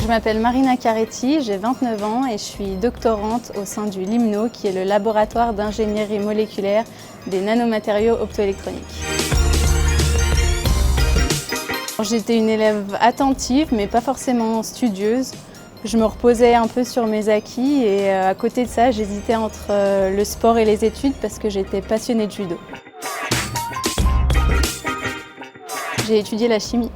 Je m'appelle Marina Caretti, j'ai 29 ans et je suis doctorante au sein du LIMNO, qui est le laboratoire d'ingénierie moléculaire des nanomatériaux optoélectroniques. J'étais une élève attentive mais pas forcément studieuse. Je me reposais un peu sur mes acquis et à côté de ça, j'hésitais entre le sport et les études parce que j'étais passionnée de judo. J'ai étudié la chimie.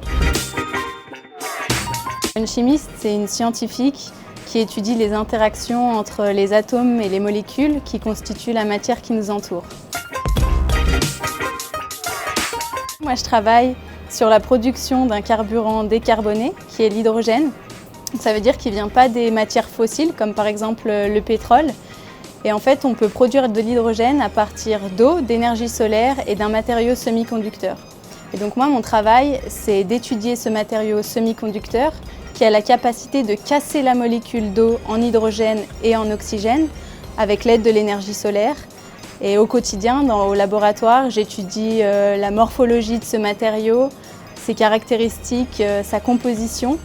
Une chimiste, c'est une scientifique qui étudie les interactions entre les atomes et les molécules qui constituent la matière qui nous entoure. Moi, je travaille sur la production d'un carburant décarboné, qui est l'hydrogène. Ça veut dire qu'il ne vient pas des matières fossiles, comme par exemple le pétrole. Et en fait, on peut produire de l'hydrogène à partir d'eau, d'énergie solaire et d'un matériau semi-conducteur. Et donc moi, mon travail, c'est d'étudier ce matériau semi-conducteur qui a la capacité de casser la molécule d'eau en hydrogène et en oxygène avec l'aide de l'énergie solaire. Et au quotidien, au laboratoire, j'étudie la morphologie de ce matériau, ses caractéristiques, sa composition.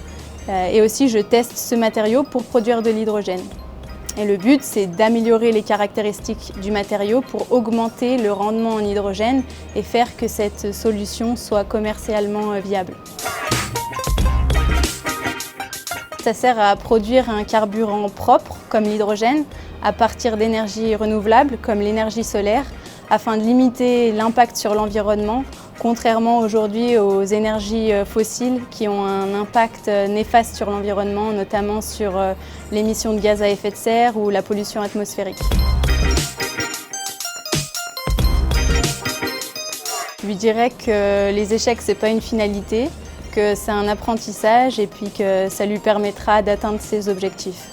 Et aussi, je teste ce matériau pour produire de l'hydrogène. Et le but, c'est d'améliorer les caractéristiques du matériau pour augmenter le rendement en hydrogène et faire que cette solution soit commercialement viable. Ça sert à produire un carburant propre, comme l'hydrogène, à partir d'énergies renouvelables, comme l'énergie solaire, afin de limiter l'impact sur l'environnement, contrairement aujourd'hui aux énergies fossiles qui ont un impact néfaste sur l'environnement, notamment sur l'émission de gaz à effet de serre ou la pollution atmosphérique. Je lui dirais que les échecs, ce n'est pas une finalité, que c'est un apprentissage et puis que ça lui permettra d'atteindre ses objectifs.